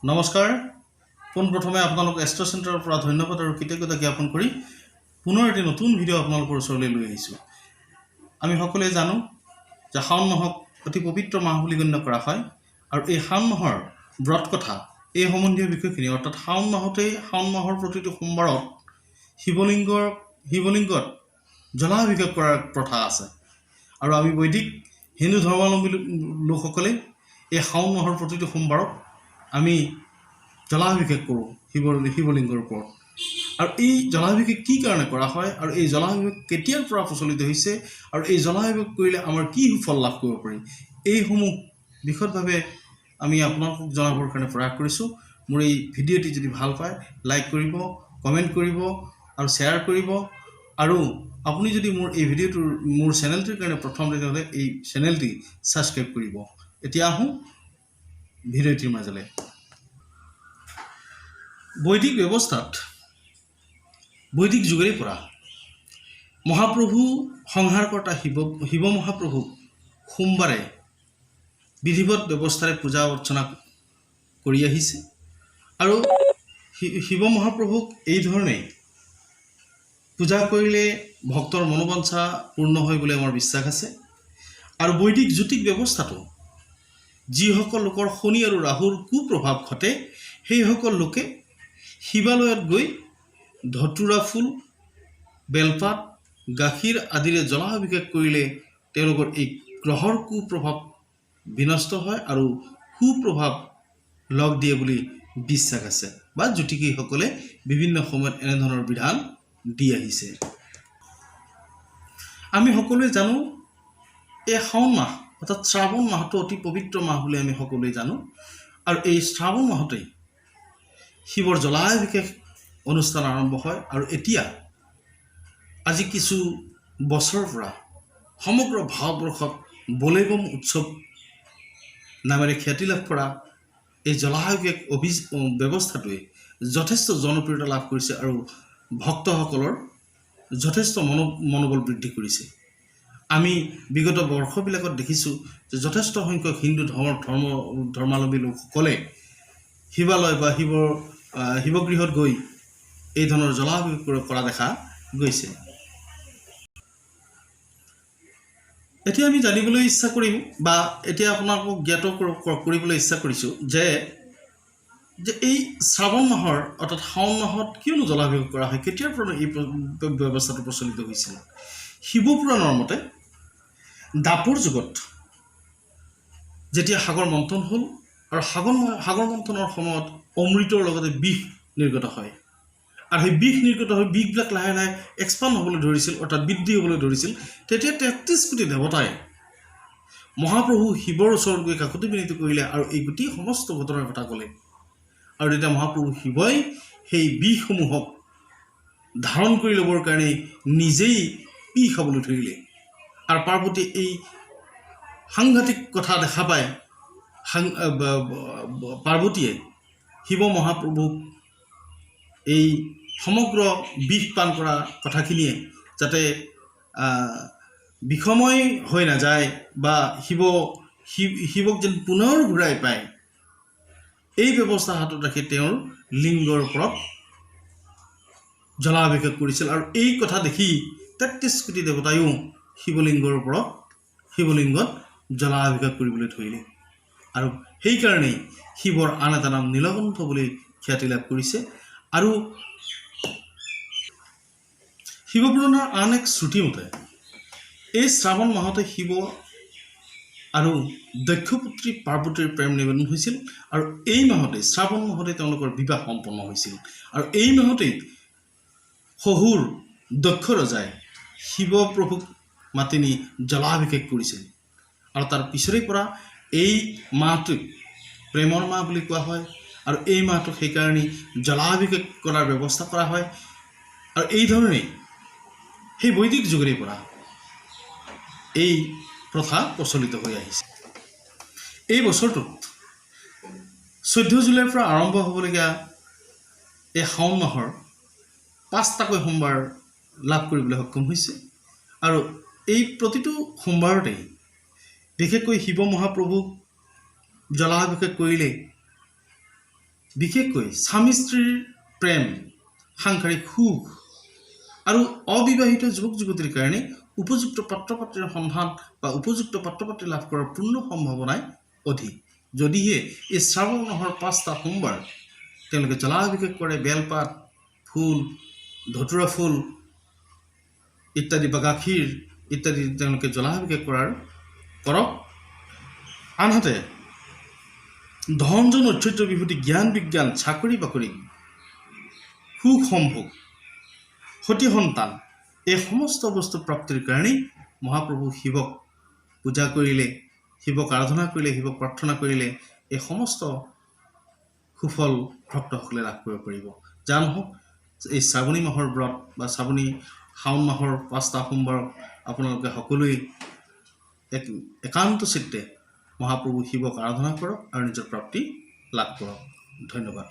নমস্কাৰ পোনপ্ৰথমে আপোনালোক এষ্ট্ৰ চেণ্টাৰৰ পৰা ধন্যবাদ আৰু কৃতজ্ঞতা জ্ঞাপন কৰি পুনৰ এটি নতুন ভিডিঅ' আপোনালোকৰ ওচৰলৈ লৈ আহিছোঁ। আমি সকলোৱে জানো যে শাওণ মাহক অতি পবিত্ৰ মাহ বুলি গণ্য কৰা হয় আৰু এই শাওণ মাহৰ ব্ৰত কথা এই সম্বন্ধীয় বিষয়খিনি অৰ্থাৎ শাওণ মাহৰ প্ৰতিটো সোমবাৰত শিৱলিংগত জলাভিষেক কৰাৰ প্ৰথা আছে আৰু আমি বৈদিক হিন্দু ধৰ্মাৱলম্বী লোকসকলে এই শাওণ মাহৰ প্ৰতিটো সোমবাৰত আমি জলাভিষেক কৰোঁ শিৱলিংগৰ ওপৰত। আৰু এই জলাভিষেক কি কাৰণে কৰা হয় আৰু এই জলাভিষেক কেতিয়াৰ পৰা প্ৰচলিত হৈছে আৰু এই জলাভিষেক কৰিলে আমাৰ কি সুফল লাভ কৰিব পাৰি, এইসমূহ বিশদভাৱে আমি আপোনালোকক জনাবৰ কাৰণে প্ৰয়াস কৰিছোঁ। মোৰ এই ভিডিঅ'টি যদি ভাল পায় লাইক কৰিব, কমেণ্ট কৰিব আৰু শ্বেয়াৰ কৰিব। আৰু আপুনি যদি মোৰ চেনেলটিৰ কাৰণে প্ৰথম তেতিয়াহ'লে এই চেনেলটি ছাবস্ক্ৰাইব কৰিব। এতিয়া আহোঁ ভিডিঅ'টিৰ মাজলৈ। বৈদিক ব্যৱস্থাত বৈদিক যুগৰে পৰা মহাপ্ৰভু সংহাৰকৰ্তা শিৱ মহাপ্ৰভুক সোমবাৰে বিধিবদ্ধ ব্যৱস্থাৰে পূজা অৰ্চনা কৰি আহিছে আৰু শিৱ মহাপ্ৰভুক এই ধৰণে পূজা কৰিলে ভক্তৰ মনোবাঞ্ছা পূৰ্ণ হয় বুলি আমাৰ বিশ্বাস আছে। আৰু বৈদিক জ্যোতিক ব্যৱস্থাটো যিসকল লোকৰ শনি আৰু ৰাহুৰ কুপ্ৰভাৱ ঘটে সেইসকল লোকে শিৱালয়ত গৈ ধতুৰা ফুল, বেলপাত, গাখীৰ আদিৰে জলাভিষেক কৰিলে তেওঁলোকৰ এই গ্ৰহৰ কুপ্ৰভাৱ বিনষ্ট হয় আৰু সুপ্ৰভাৱ লগ দিয়ে বুলি বিশ্বাস আছে বা জ্যোতিষীসকলে বিভিন্ন সময়ত এনেধৰণৰ বিধান দি আহিছে। আমি সকলোৱে জানো এই শাওণ মাহ অৰ্থাৎ শ্ৰাৱণ মাহটো অতি পবিত্ৰ মাহ বুলি আমি সকলোৱে জানো আৰু এই শ্ৰাৱণ মাহতেই শিৱৰ জলাভিষেক অনুষ্ঠান আৰম্ভ হয়। আৰু এতিয়া আজি কিছু বছৰৰ পৰা সমগ্ৰ ভাৰতবৰ্ষত বলেবম উৎসৱ নামেৰে খ্যাতি লাভ কৰা এই জলাভিষেক ব্যৱস্থাটোৱে যথেষ্ট জনপ্ৰিয়তা লাভ কৰিছে আৰু ভক্তসকলৰ যথেষ্ট মনোবল বৃদ্ধি কৰিছে। আমি বিগত বৰ্ষবিলাকত দেখিছোঁ যে যথেষ্ট সংখ্যক হিন্দু ধৰ্মাৱলম্বী লোকসকলে শিৱালয় বা শিৱগৃহত গৈ এই ধৰণৰ জলাভিষেক কৰা দেখা গৈছে। এতিয়া আমি জানিবলৈ ইচ্ছা কৰিম বা এতিয়া আপোনালোকক জ্ঞাত কৰিবলৈ ইচ্ছা কৰিছোঁ যে এই শ্ৰাৱণ মাহৰ অৰ্থাৎ শাওণ মাহত কিয়নো জলাভিষেক কৰা হয়, কেতিয়াৰ পৰা এই ব্যৱস্থাটো প্ৰচলিত হৈছিল। শিৱপুৰাণৰ মতে দাপৰ যুগত যেতিয়া সাগৰ মন্থন হ'ল আৰু সাগৰ মন্থনৰ সময়ত অমৃতৰ লগতে বিষ নিৰ্গত হয় আৰু সেই বিষ নিৰ্গত হৈ বিষবিলাক লাহে লাহে এক্সপাণ্ড হ'বলৈ ধৰিছিল অৰ্থাৎ বৃদ্ধি হ'বলৈ ধৰিছিল। তেতিয়া 33 কোটি দেৱতাই মহাপ্ৰভু শিৱৰ ওচৰত গৈ কাকতি বিনতি কৰিলে আৰু এই গোটেই সমস্ত ঘটনাৰ কথা ক'লে। আৰু তেতিয়া মহাপ্ৰভু শিৱই সেই বিষসমূহক ধাৰণ কৰি ল'বৰ কাৰণে নিজেই পি খাবলৈ ধৰিলে আৰু পাৰ্বতীয়ে এই সাংঘাতিক কথা দেখা পায় পাৰ্বতীয়ে শিৱ মহাপ্ৰভুক এই সমগ্ৰ বিষ পান কৰা কথাখিনিয়ে যাতে বিষময় হৈ নাযায় বা শিৱক যেন পুনৰ ঘূৰাই পায় এই ব্যৱস্থা হাতত ৰাখি তেওঁৰ লিংগৰ ওপৰত জলাভিষেক কৰিছিল। আৰু এই কথা দেখি 33 কোটি দেৱতায়ো শিৱলিংগত জলাভিষেক কৰিবলৈ ধৰিলে আৰু সেইকাৰণেই শিৱৰ আন এটা নাম নীলকণ্ঠ বুলি খ্যাতি লাভ কৰিছে। আৰু শিৱপুৰাণৰ আন এক শ্ৰুতি মতে এই শ্ৰাৱণ মাহতে শিৱ আৰু দক্ষপুত্ৰী পাৰ্বতীৰ প্ৰেম নিবেদন হৈছিল আৰু এই মাহতে শ্ৰাৱণ মাহতে তেওঁলোকৰ বিবাহ সম্পন্ন হৈছিল। আৰু এই মাহতেই শহুৰ দক্ষ ৰজাই শিৱপ্ৰভুক মাতি নি জলাভিষেক কৰিছিল আৰু তাৰ পিছৰে পৰা এই মাহটোক প্ৰেমৰ মাহ বুলি কোৱা হয় আৰু এই মাহটোক সেইকাৰণে জলাভিষেক কৰাৰ ব্যৱস্থা কৰা হয়। আৰু এই ধৰণেই সেই বৈদিক যুগৰে পৰা এই প্ৰথা প্ৰচলিত হৈ আহিছে। এই বছৰটোত 14 জুলাইৰ পৰা আৰম্ভ হ'বলগীয়া এই শাওণ মাহৰ 5টাকৈ সোমবাৰ লাভ কৰিবলৈ সক্ষম হৈছে আৰু এই প্ৰতিটো সোমবাৰতেই বিশেষকৈ শিৱ মহাপ্ৰভুক জলাভিষেক কৰিলে বিশেষকৈ স্বামী স্ত্ৰীৰ প্ৰেম, সাংসাৰিক সুখ আৰু অবিবাহিত যুৱক যুৱতীৰ কাৰণে উপযুক্ত পাত্ৰ পাত্ৰীৰ সন্ধান বা উপযুক্ত পাত্ৰ পাত্ৰী লাভ কৰাৰ পূৰ্ণ সম্ভাৱনাই অধিক। যদিহে এই শ্ৰাৱণ মাহৰ 5টা সোমবাৰ তেওঁলোকে জলাভিষেক কৰে, বেলপাত, ফুল, ধতুৰা ফুল ইত্যাদি বা গাখীৰ ইত্যাদি তেওঁলোকে জলাভিষেক কৰক। আনহাতে ধনজন ঐশ্বৰ্য বিভূতি, জ্ঞান বিজ্ঞান, চাকৰি বাকৰি, সুখ সম্ভোগ, সতি সন্তান এই সমস্ত বস্তু প্ৰাপ্তিৰ কাৰণেই মহাপ্ৰভু শিৱক পূজা কৰিলে, শিৱক আৰাধনা কৰিলে, শিৱক প্ৰাৰ্থনা কৰিলে এই সমস্ত সুফল ভক্তসকলে লাভ কৰিব পাৰিব। যা নহওক এই শ্ৰাৱণী মাহৰ ব্ৰত বা শাওণ মাহৰ 5টা সোমবাৰ আপোনালোকে সকলোৱে একান্ত চিত্তে মহাপ্ৰভু শিৱক আৰাধনা কৰক আৰু নিজৰ প্ৰাপ্তি লাভ কৰক। ধন্যবাদ।